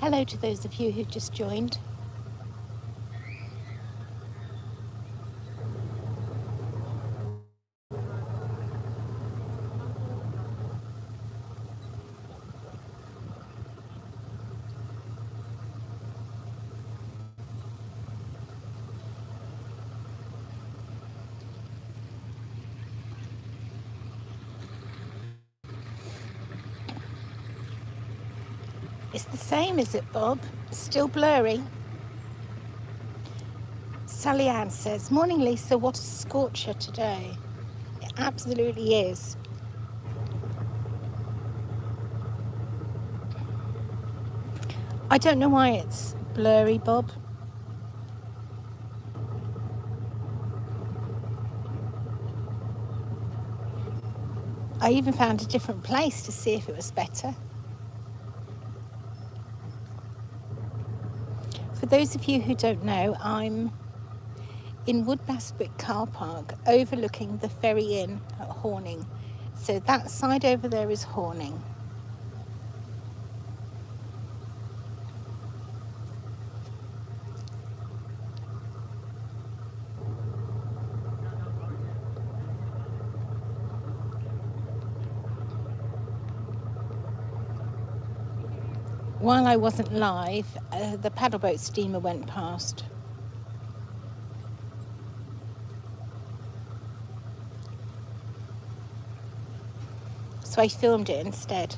Hello to those of you who've just joined. It's the same, is it, Bob? Still blurry. Sally Ann says, "Morning, Lisa. What a scorcher today." It absolutely is. I don't know why it's blurry, Bob. I even found a different place to see if it was better. For those of you who don't know, I'm in Woodbastwick car park overlooking the Ferry Inn at Horning. So that side over there is Horning. While I wasn't live, the paddleboat steamer went past. So I filmed it instead.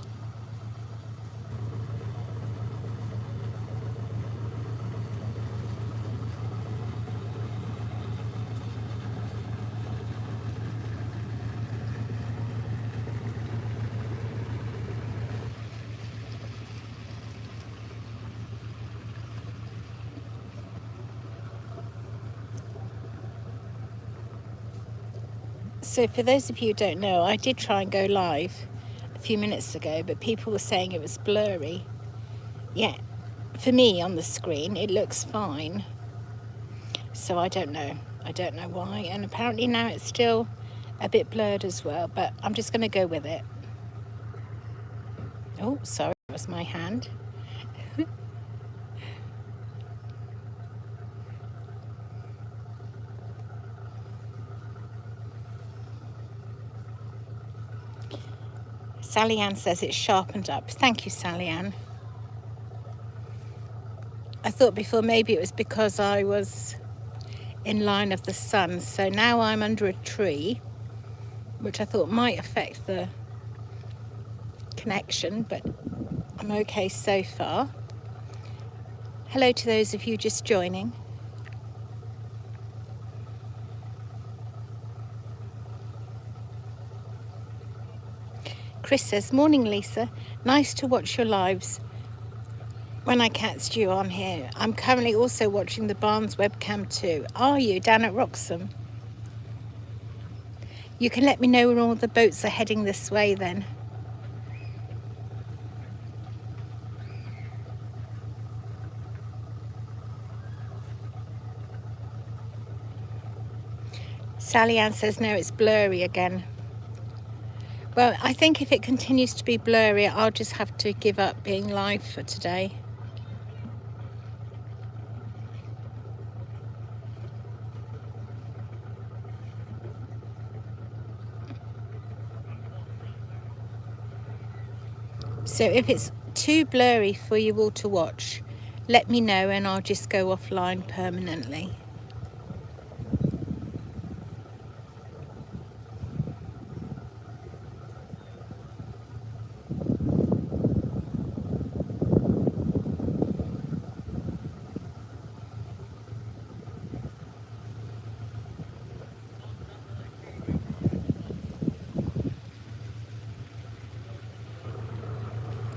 So for those of you who don't know, I did try and go live a few minutes ago, but people were saying it was blurry. Yeah, for me on the screen, it looks fine. So I don't know. I don't know why. And apparently now it's still a bit blurred as well, but I'm just going to go with it. Oh, sorry, that was my hand. Sally Ann says it's sharpened up. Thank you, Sally Ann. I thought before maybe it was because I was in line of the sun. So now I'm under a tree, which I thought might affect the connection, but I'm okay so far. Hello to those of you just joining. Chris says, "Morning, Lisa. Nice to watch your lives when I catch you on here. I'm currently also watching the Barnes webcam too. Are you down at Wroxham? You can let me know when all the boats are heading this way then." Sally Ann says, "No, it's blurry again." Well, I think if it continues to be blurry, I'll just have to give up being live for today. So if it's too blurry for you all to watch, let me know and I'll just go offline permanently.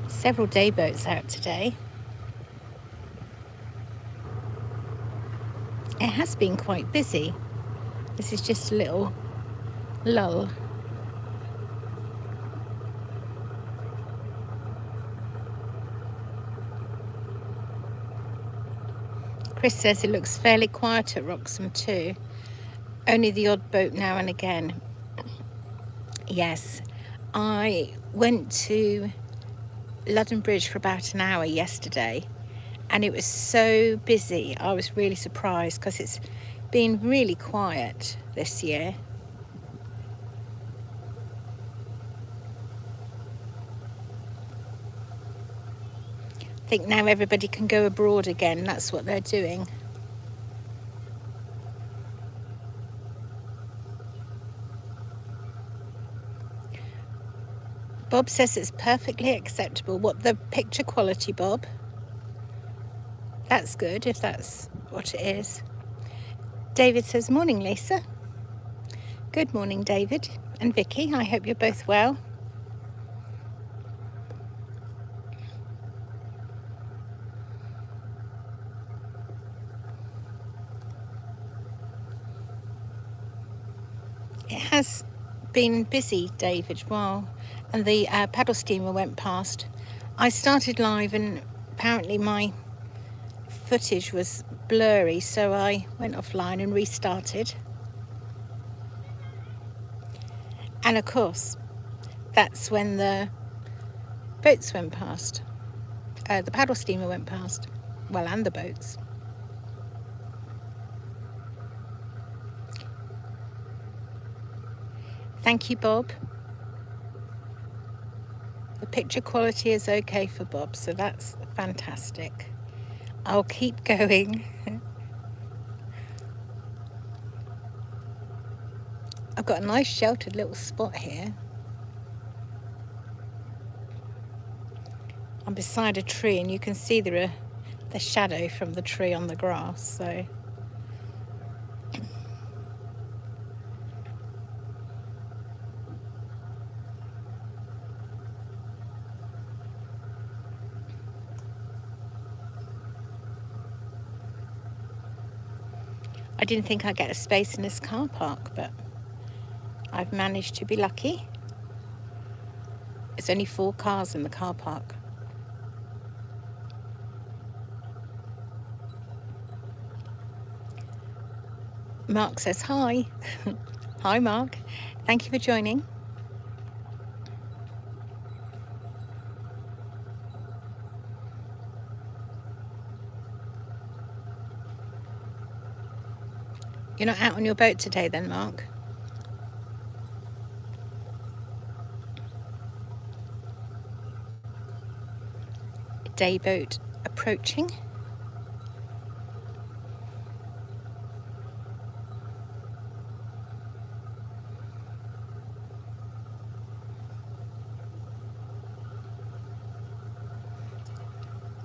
Several day boats out today. It has been quite busy. This is just a little lull. Chris says it looks fairly quiet at Wroxham too. Only the odd boat now and again. Yes, I went to London Bridge for about an hour yesterday and it was so busy. I was really surprised because it's been really quiet this year. I think now everybody can go abroad again. That's what they're doing. Bob says it's perfectly acceptable. What, the picture quality, Bob? That's good if that's what it is. David says, morning, Lisa. Good morning, David and Vicky. I hope you're both well. It has been busy, David, wow. And the paddle steamer went past. I started live and apparently my footage was blurry, so I went offline and restarted. And of course, that's when the boats went past. The paddle steamer went past. Well, and the boats. Thank you, Bob. The picture quality is okay for Bob, so that's fantastic. I'll keep going. I've got a nice sheltered little spot here. I'm beside a tree and you can see the shadow from the tree on the grass, so I didn't think I'd get a space in this car park, but I've managed to be lucky. It's only 4 cars in the car park. Mark says hi. Hi, Mark. Thank you for joining. You're not out on your boat today then, Mark? Day boat approaching.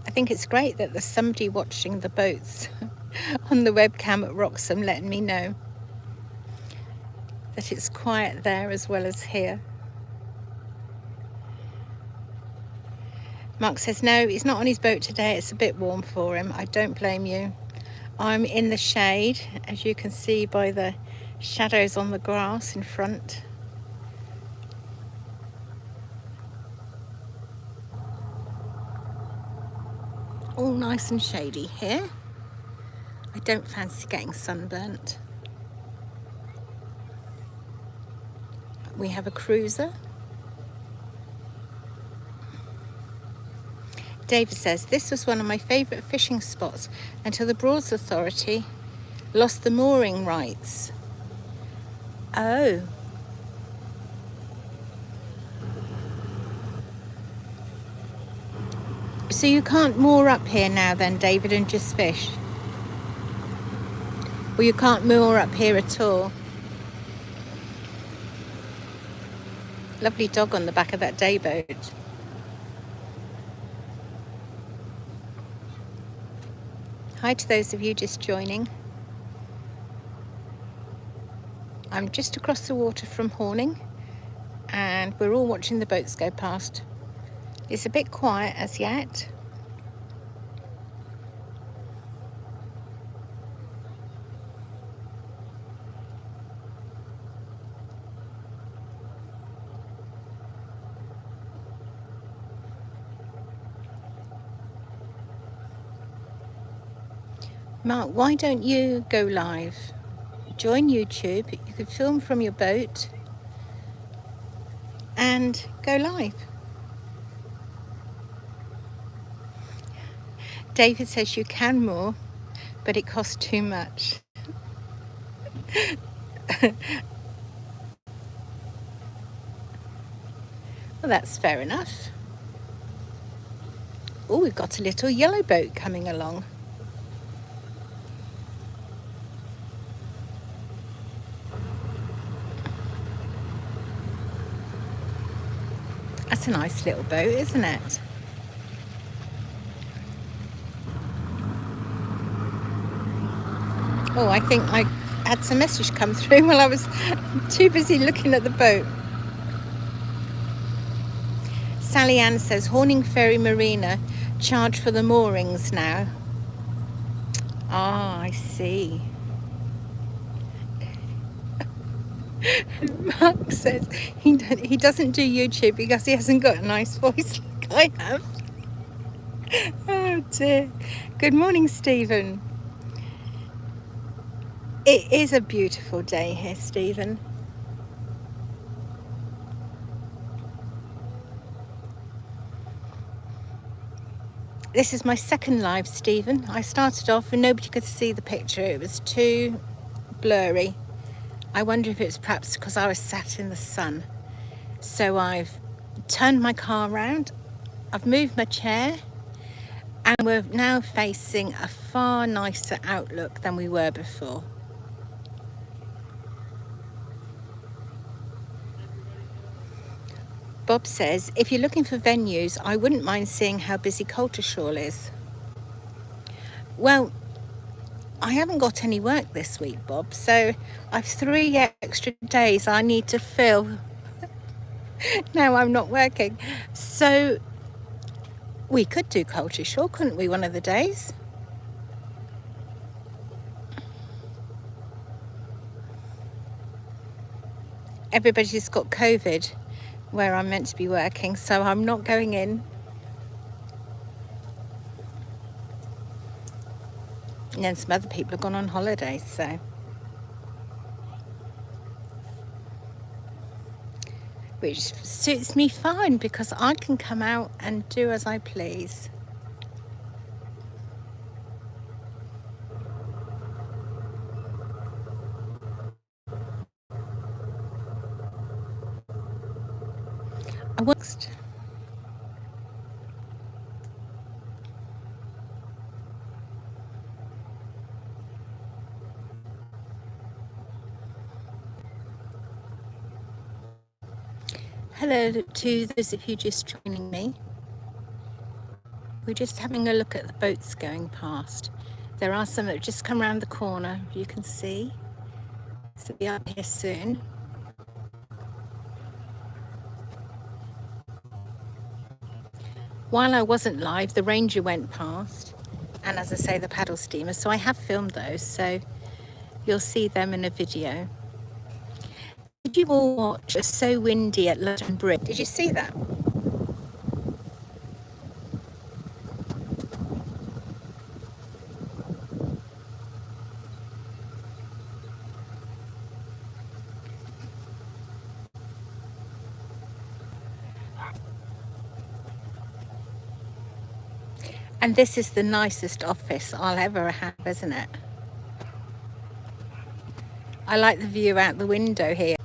I think it's great that there's somebody watching the boats on the webcam at Wroxham, letting me know that it's quiet there as well as here. Mark says no, he's not on his boat today. It's a bit warm for him. I don't blame you. I'm in the shade, as you can see by the shadows on the grass in front. All nice and shady here. I don't fancy getting sunburnt. We have a cruiser. David says, this was one of my favourite fishing spots until the Broads Authority lost the mooring rights. Oh. So you can't moor up here now then, David, and just fish? Or you can't moor up here at all? Lovely dog on the back of that day boat. Hi to those of you just joining. I'm just across the water from Horning and we're all watching the boats go past. It's a bit quiet as yet. Mark, why don't you go live? Join YouTube. You could film from your boat and go live. David says you can moor, but it costs too much. Well, that's fair enough. Oh, we've got a little yellow boat coming along. That's a nice little boat, isn't it? Oh, I think I had some message come through while I was too busy looking at the boat. Sally Ann says, Horning Ferry Marina charge for the moorings now. Ah, I see. Mark says he doesn't do YouTube because he hasn't got a nice voice like I have. Oh dear. Good morning, Stephen. It is a beautiful day here, Stephen. This is my second live, Stephen. I started off and nobody could see the picture. It was too blurry. I wonder if it's perhaps because I was sat in the sun. So I've turned my car around, I've moved my chair, and we're now facing a far nicer outlook than we were before. Bob says, if you're looking for venues, I wouldn't mind seeing how busy Coltishall is. Well, I haven't got any work this week, Bob, so I've 3 extra days I need to fill. Now I'm not working. So we could do Coltishall, couldn't we, one of the days? Everybody's got COVID where I'm meant to be working, so I'm not going in. And then some other people have gone on holiday, so. Which suits me fine because I can come out and do as I please. I was. Hello to those of you just joining me. We're just having a look at the boats going past. There are some that have just come around the corner, you can see. So we'll be up here soon. While I wasn't live, the Ranger went past, and as I say, the paddle steamer. So I have filmed those, so you'll see them in a video. Did you all watch So Windy at London Bridge? Did you see that? And this is the nicest office I'll ever have, isn't it? I like the view out the window here.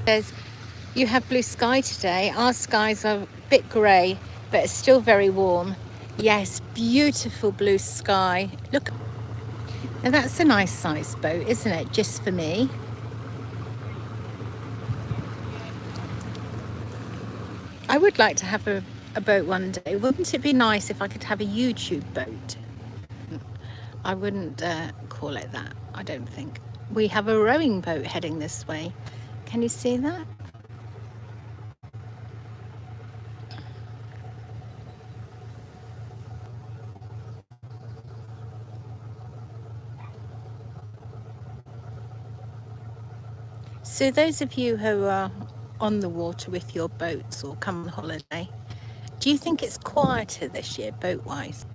Says, you have blue sky today. Our skies are a bit grey, but it's still very warm. Yes, beautiful blue sky. Look, now that's a nice sized boat, isn't it? Just for me. I would like to have a boat one day. Wouldn't it be nice if I could have a YouTube boat? I wouldn't call it that, I don't think. We have a rowing boat heading this way. Can you see that? So those of you who are on the water with your boats or come on holiday, do you think it's quieter this year boat-wise?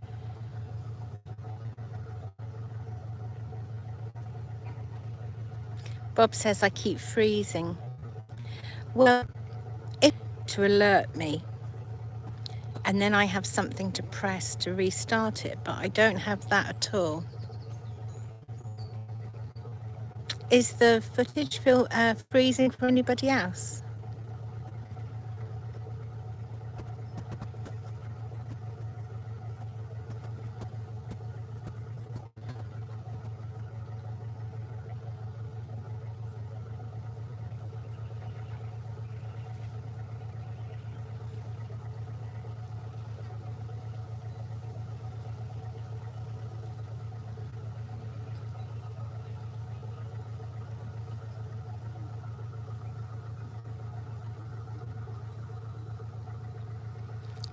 Bob says I keep freezing. Well, it's to alert me, and then I have something to press to restart it, but I don't have that at all. Is the footage feel freezing for anybody else?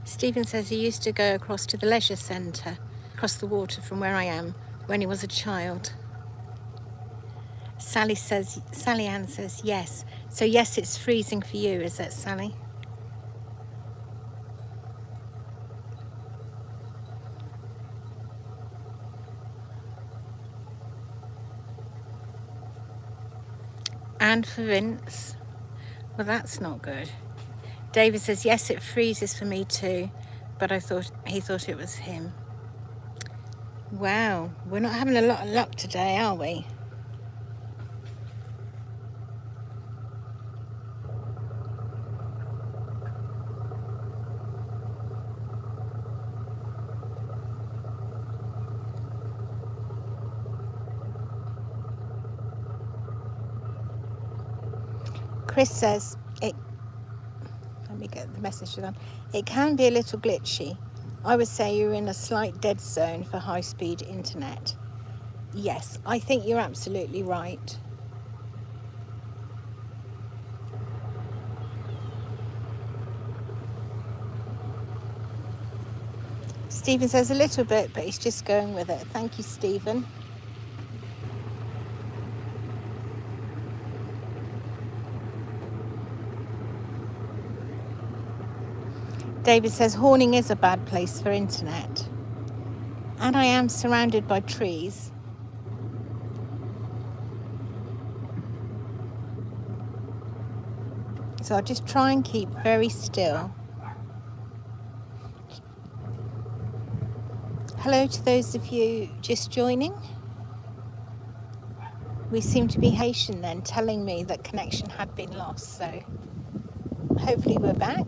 Stephen says he used to go across to the leisure centre, across the water from where I am, when he was a child. Sally Ann says yes. So yes, it's freezing for you, is it, Sally? And for Vince? Well, that's not good. David says yes, it freezes for me too, but he thought it was him. Wow, we're not having a lot of luck today, are we? Chris says it. Let me get the message on. It can be a little glitchy. I would say you're in a slight dead zone for high-speed internet. Yes, I think you're absolutely right. Stephen says a little bit, but he's just going with it. Thank you, Stephen. David says Horning is a bad place for internet. And I am surrounded by trees. So I'll just try and keep very still. Hello to those of you just joining. We seem to be Haitian then, telling me that connection had been lost. So hopefully we're back.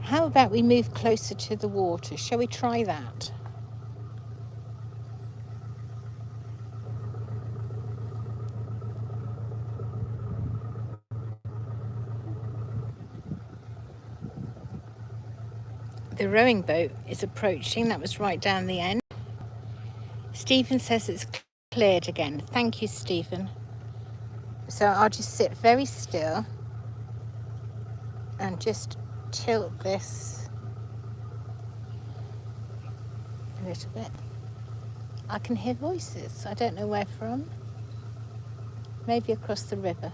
How about we move closer to the water? Shall we try that? The rowing boat is approaching. That was right down the end. Stephen says it's cleared again. Thank you, Stephen. So I'll just sit very still and just tilt this a little bit. I can hear voices. I don't know where from. Maybe across the river.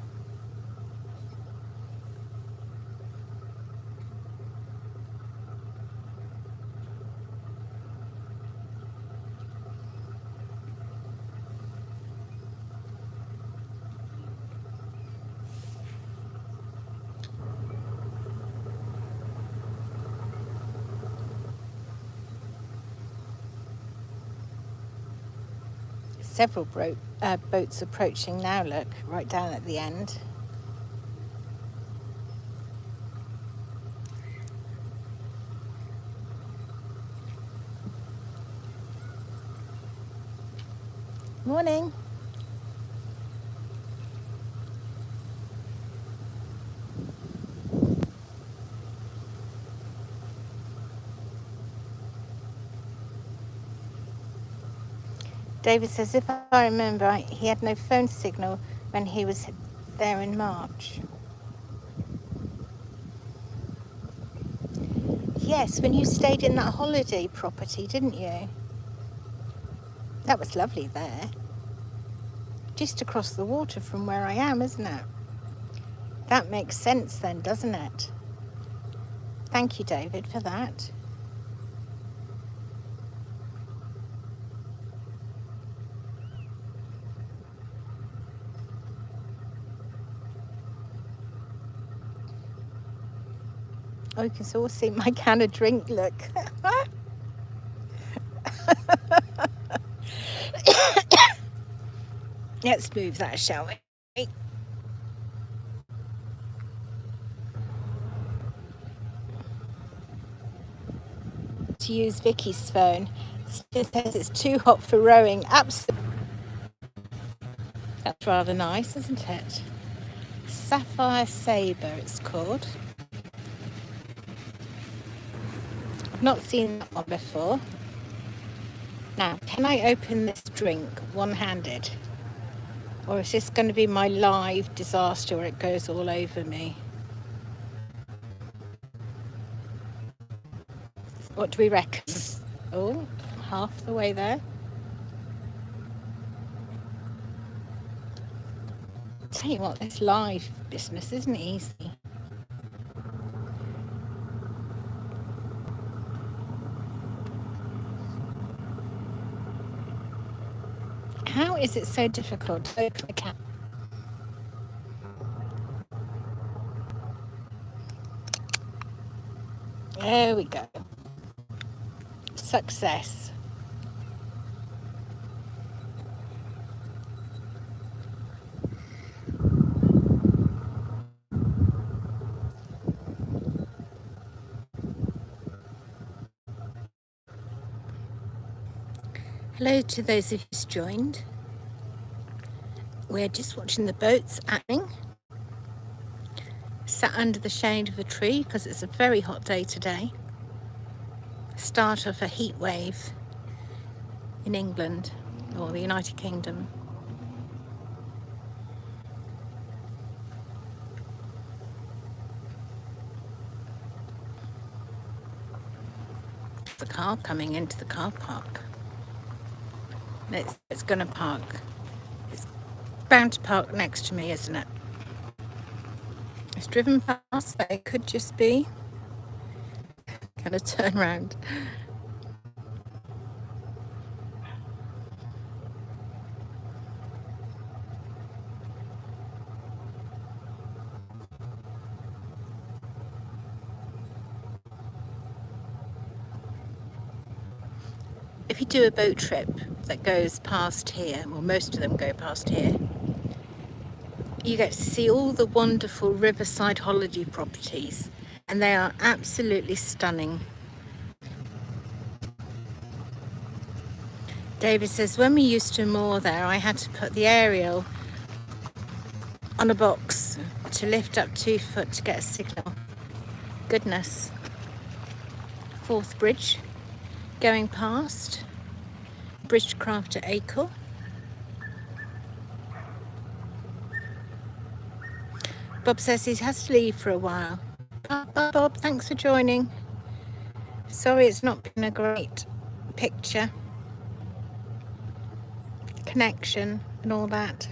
Several boats approaching now, look, right down at the end. Morning. David says, if I remember, he had no phone signal when he was there in March. Yes, when you stayed in that holiday property, didn't you? That was lovely there. Just across the water from where I am, isn't it? That makes sense then, doesn't it? Thank you, David, for that. Oh, you can all see my can of drink, look. Let's move that, shall we? To use Vicky's phone. It says it's too hot for rowing. Absolutely. That's rather nice, isn't it? Sapphire Sabre, it's called. I've not seen that one before. Now, can I open this drink one-handed? Or is this going to be my live disaster where it goes all over me? What do we reckon? Oh, half the way there. Tell you what, this live business isn't easy. How is it so difficult to open a can? There we go. Success. Hello to those of you who's joined. We're just watching the boats acting. Sat under the shade of a tree because it's a very hot day today. Start of a heat wave in England or the United Kingdom. The car coming into the car park. It's going to park. It's bound to park next to me, isn't it? It's driven past, but it could just be. Gonna turn around. If you do a boat trip that goes past here, well, most of them go past here, you get to see all the wonderful riverside holiday properties, and they are absolutely stunning. David says, when we used to moor there, I had to put the aerial on a box to lift up 2 foot to get a signal. Goodness. Forth Bridge going past. Bridgecraft at Acle. Bob says he has to leave for a while. Bob, thanks for joining. Sorry it's not been a great picture, connection and all that.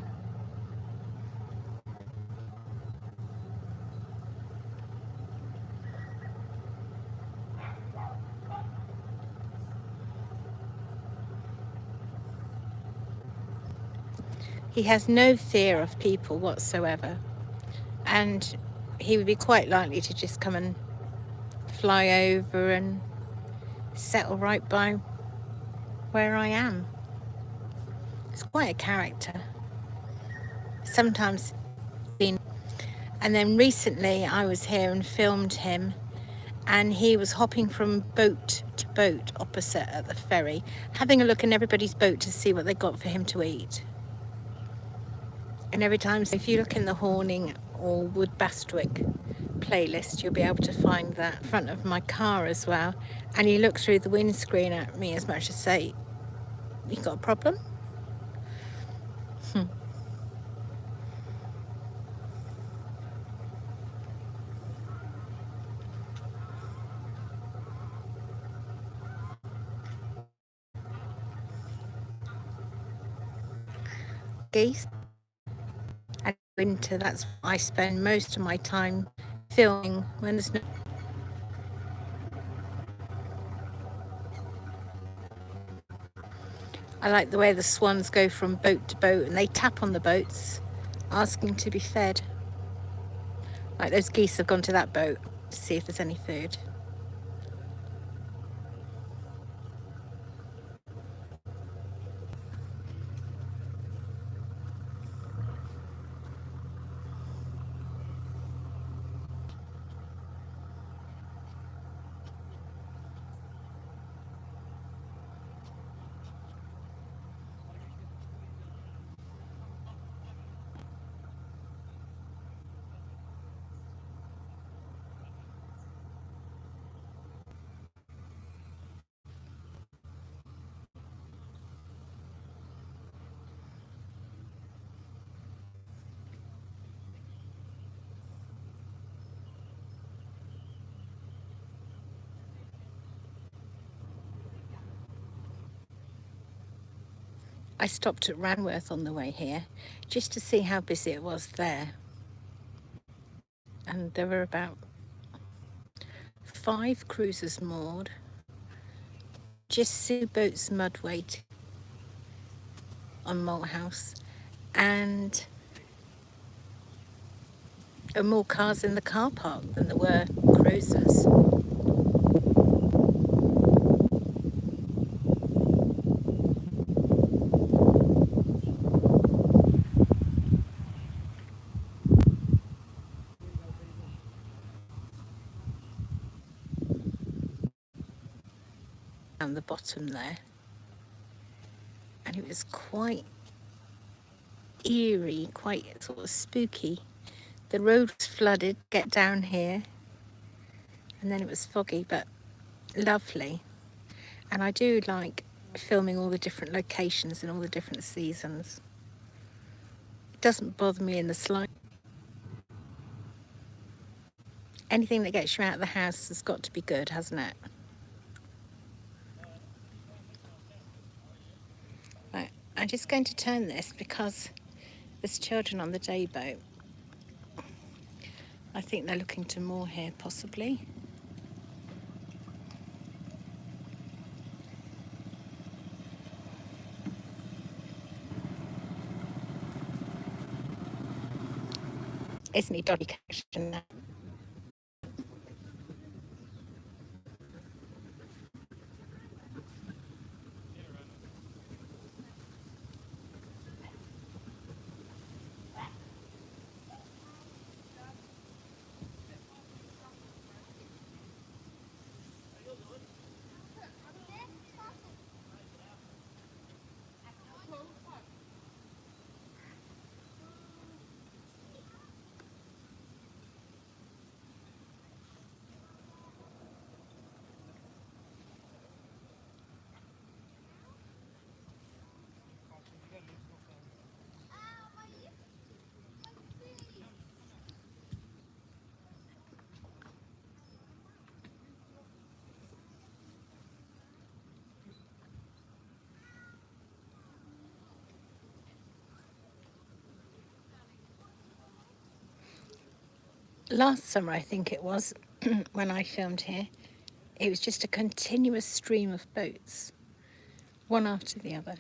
He has no fear of people whatsoever, and he would be quite likely to just come and fly over and settle right by where I am. It's quite a character. Sometimes been, and then recently I was here and filmed him, and he was hopping from boat to boat opposite at the ferry, having a look in everybody's boat to see what they got for him to eat. And every time, if you look in the Horning or Wood Bastwick playlist, you'll be able to find that in front of my car as well. And he looked through the windscreen at me as much as say, you got a problem? Geese. And winter, that's what I spend most of my time filming when there's no. I like the way the swans go from boat to boat and they tap on the boats asking to be fed. Like those geese have gone to that boat. to see if there's any food. I stopped at Ranworth on the way here just to see how busy it was there. And there were about 5 cruisers moored, just 2 boats mudweight on Malthouse, and more cars in the car park than there were cruisers. Down the bottom there, and it was quite eerie, quite sort of spooky. The road was flooded, get down here, and then it was foggy, but lovely. And I do like filming all the different locations and all the different seasons. It doesn't bother me in the slightest. Anything that gets you out of the house has got to be good, hasn't it? Right, I'm just going to turn this because there's children on the day boat. I think they're looking to moor here, possibly. Isn't he dodgy catching that? Last summer, I think it was, when I filmed here, it was just a continuous stream of boats, one after the other.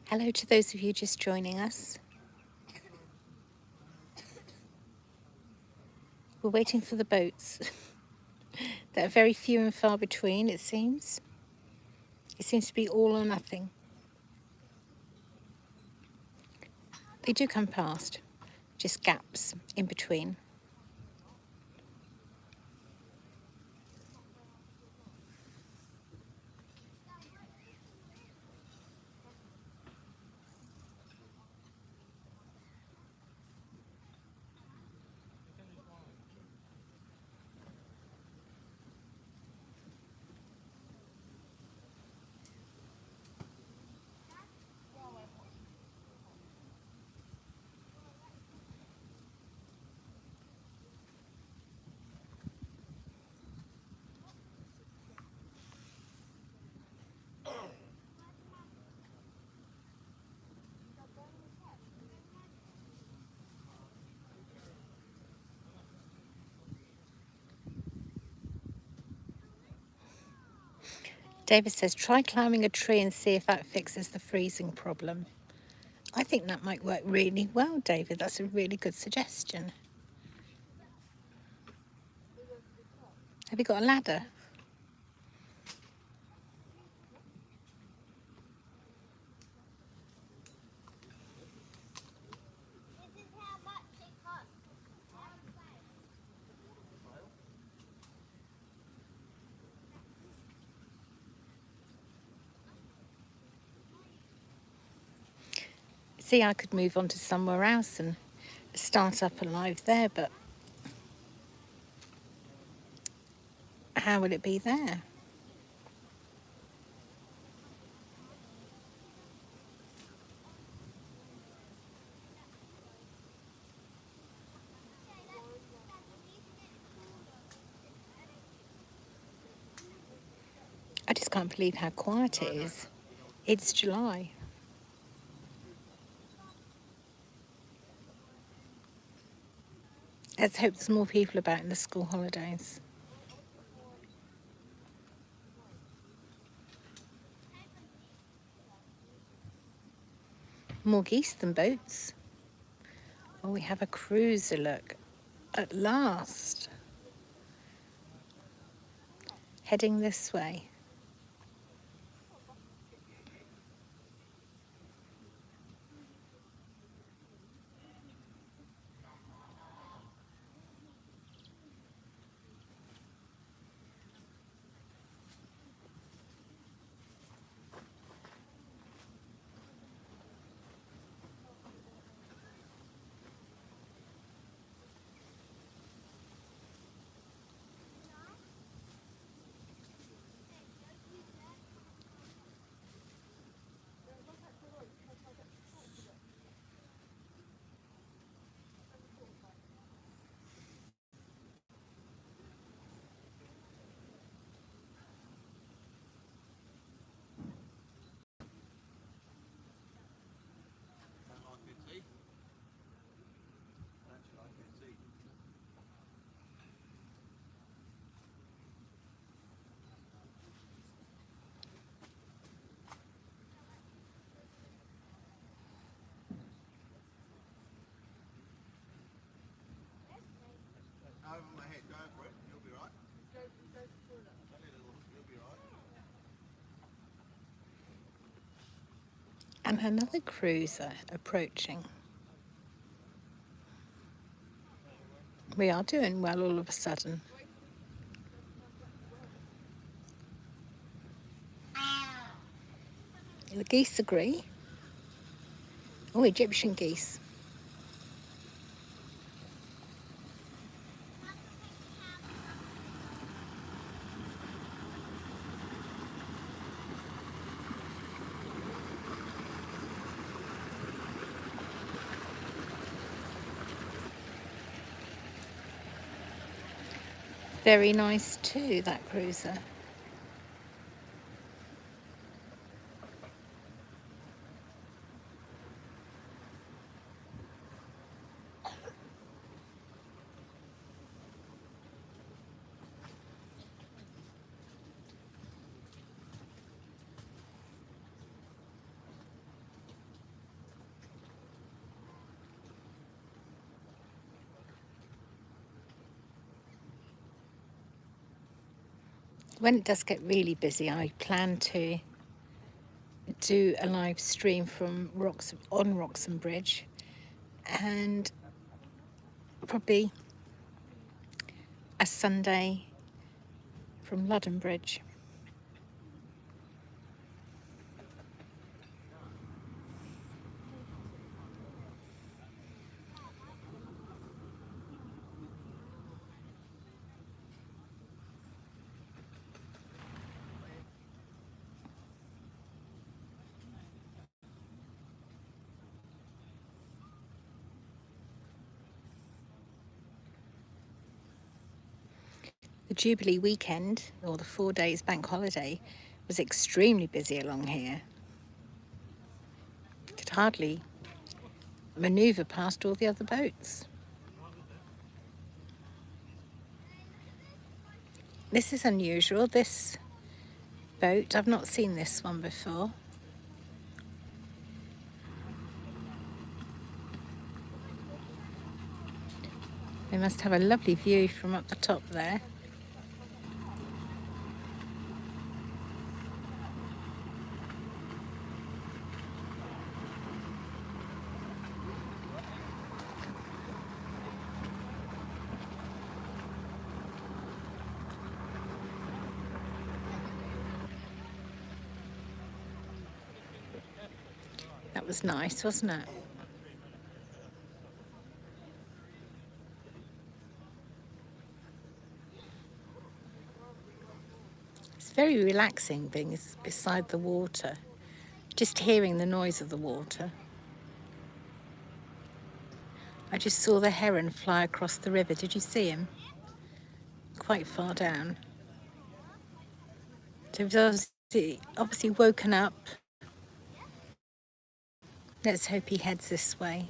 Hello to those of you just joining us. We're waiting for the boats. They're very few and far between, it seems. It seems to be all or nothing. They do come past, just gaps in between. David says, try climbing a tree and see if that fixes the freezing problem. I think that might work really well, David. That's a really good suggestion. Have you got a ladder? See, I could move on to somewhere else and start up alive there, but how will it be there? I just can't believe how quiet it is. It's July. Let's hope there's more people about in the school holidays. More geese than boats. Oh, we have a cruiser, look. At last. Heading this way. Over my head, go for it, you'll be right. You'll be right. And another cruiser approaching. We are doing well all of a sudden. The geese agree. Oh, Egyptian geese. Very nice too, that cruiser. When it does get really busy, I plan to do a live stream from Roxham Bridge, and probably a Sunday from Ludden Bridge. The Jubilee weekend, or the 4 days bank holiday, was extremely busy along here. Could hardly manoeuvre past all the other boats. This is unusual. This boat. I've not seen this one before. They must have a lovely view from up the top there. That was nice, wasn't it? It's very relaxing being beside the water, just hearing the noise of the water. I just saw the heron fly across the river. Did you see him? Quite far down. So he's obviously woken up. Let's hope he heads this way.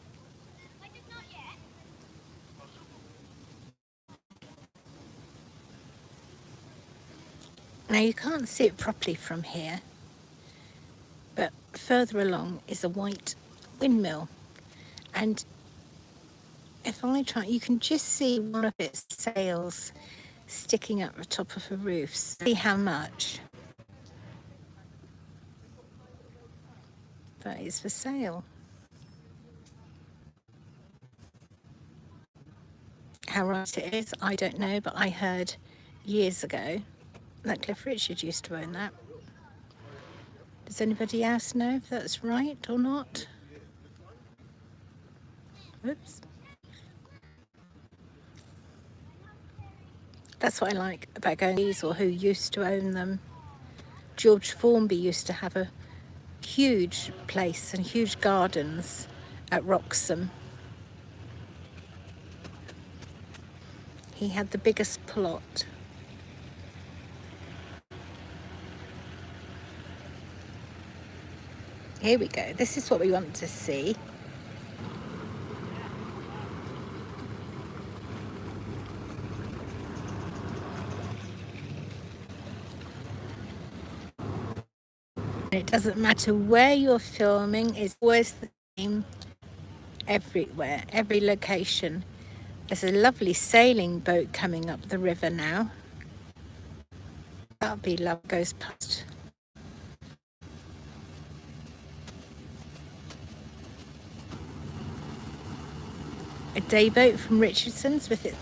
Now you can't see it properly from here, but further along is a white windmill, and if I try, you can just see one of its sails sticking up the top of the roof. See how much that is for sale. How right it is, I don't know, but I heard years ago that Cliff Richard used to own that. Does anybody else know if that's right or not? Oops. That's what I like about going to these, or who used to own them. George Formby used to have a huge place and huge gardens at Wroxham. He had the biggest plot. Here we go. This is what we want to see. It doesn't matter where you're filming, it's always the same everywhere, every location. There's a lovely sailing boat coming up the river now. That'll be love goes past. A day boat from Richardson's with it.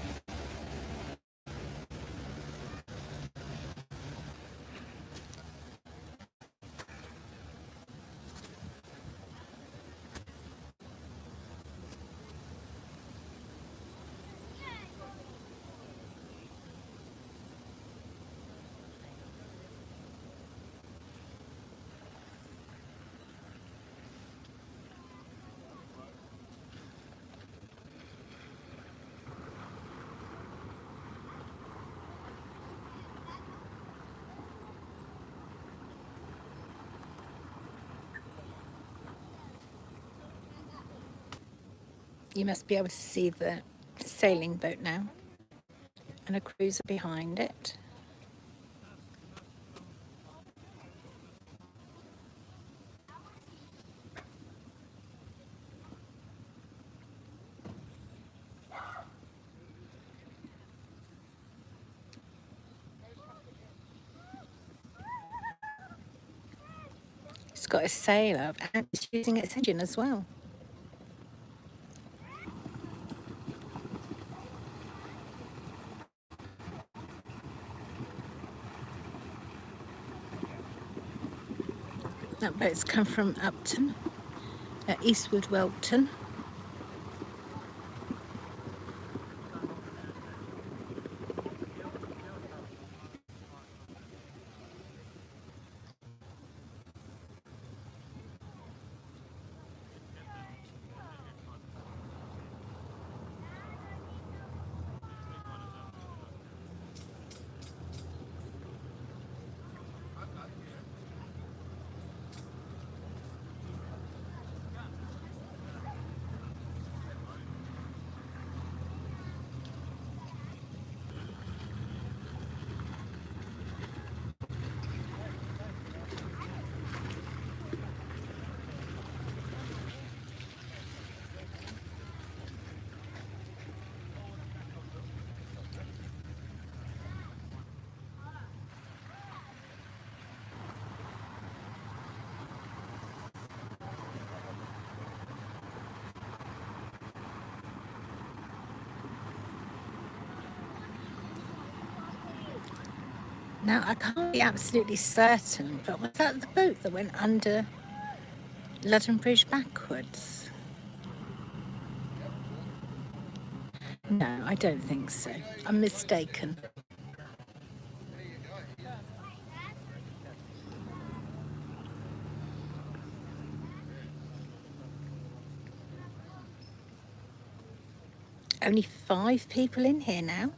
You must be able to see the sailing boat now, and a cruiser behind it. It's got a sail up and it's using its engine as well. That boat's come from Upton, Eastwood Welton. Now, I can't be absolutely certain, but was that the boat that went under London Bridge backwards? No, I don't think so. I'm mistaken. Only 5 people in here now.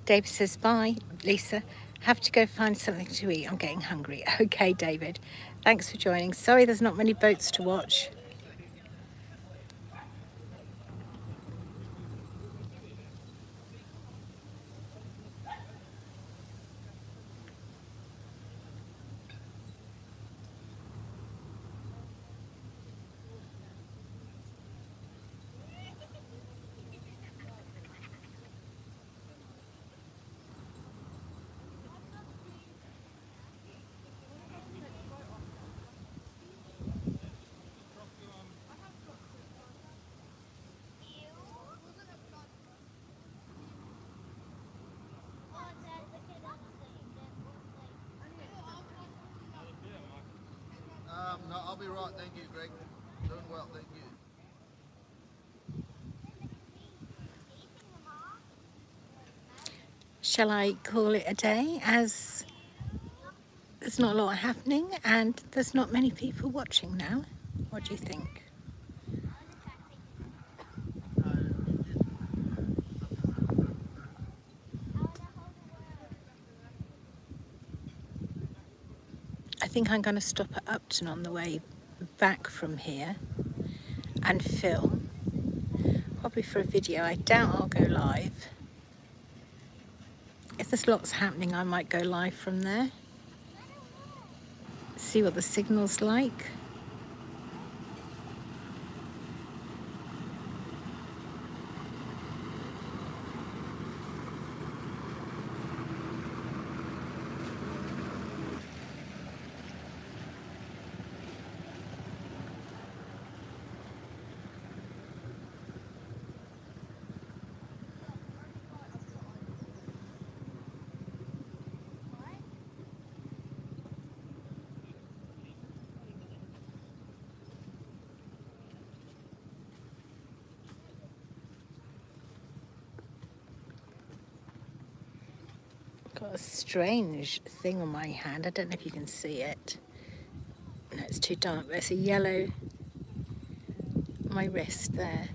David says, bye, Lisa. Have to go find something to eat. I'm getting hungry. Okay, David. Thanks for joining. Sorry there's not many boats to watch. No, I'll be right. Thank you, Greg. Doing well, thank you. Shall I call it a day, as there's not a lot happening and there's not many people watching now? What do you think? I think I'm going to stop at Upton on the way back from here and film, probably for a video. I doubt I'll go live. If there's lots happening, I might go live from there. See what the signal's like. Got a strange thing on my hand. I don't know if you can see it. No, it's too dark. There's a yellow, my wrist there,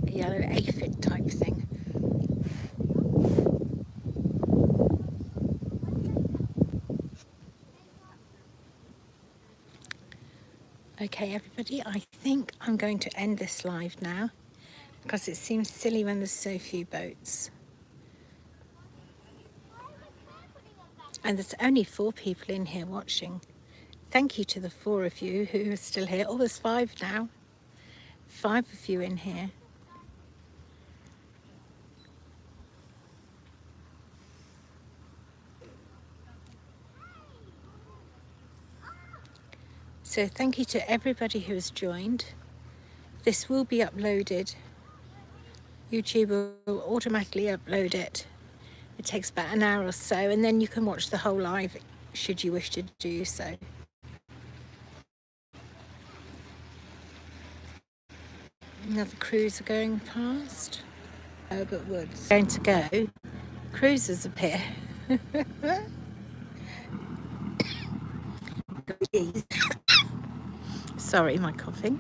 a yellow aphid type thing. Okay, everybody, I think I'm going to end this live now because it seems silly when there's so few boats. And there's only 4 people in here watching. Thank you to the 4 of you who are still here. Oh, there's 5 now. 5 of you in here. So thank you to everybody who has joined. This will be uploaded. YouTube will automatically upload it. It takes about an hour or so, and then you can watch the whole live should you wish to do so. Another cruiser going past. Herbert Woods. Going to go. Cruisers appear. Sorry, my coughing.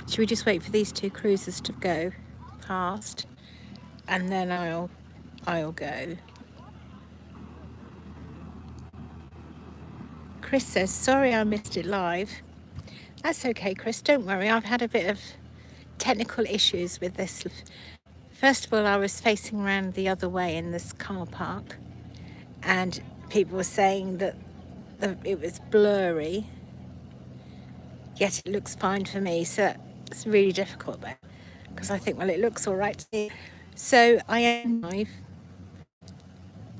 Should we just wait for these 2 cruisers to go past, and then I'll go. Chris says, sorry I missed it live. That's okay, Chris, don't worry. I've had a bit of technical issues with this. First of all, I was facing around the other way in this car park, and people were saying that it was blurry, yet it looks fine for me. So it's really difficult there, because I think, well, it looks all right to me. So I've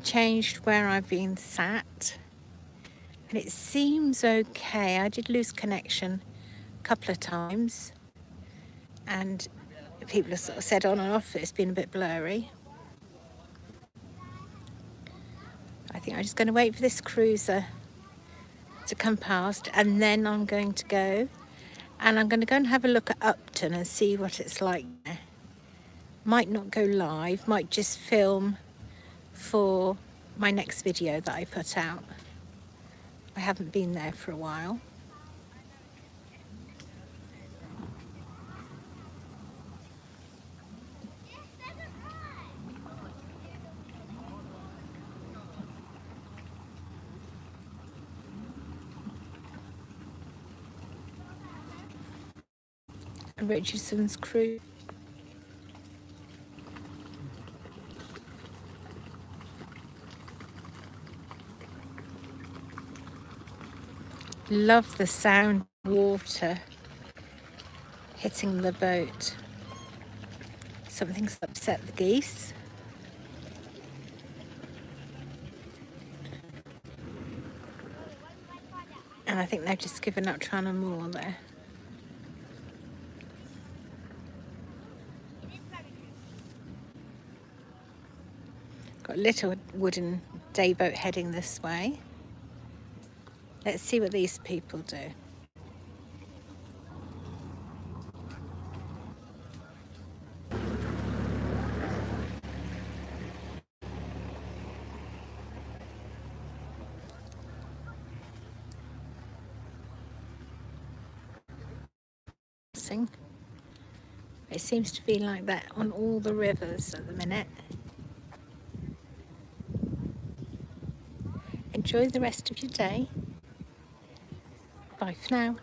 changed where I've been sat, and it seems okay. I did lose connection a couple of times, and people have sort of said on and off it's been a bit blurry. I think I'm just going to wait for this cruiser to come past, and then I'm going to go and have a look at Upton and see what it's like there. Might not go live, might just film for my next video that I put out. I haven't been there for a while. And Richardson's Cruise. Love the sound of water hitting the boat. Something's upset the geese. And I think they've just given up trying to moor there. Got a little wooden day boat heading this way. Let's see what these people do. It seems to be like that on all the rivers at the minute. Enjoy the rest of your day. Bye for now.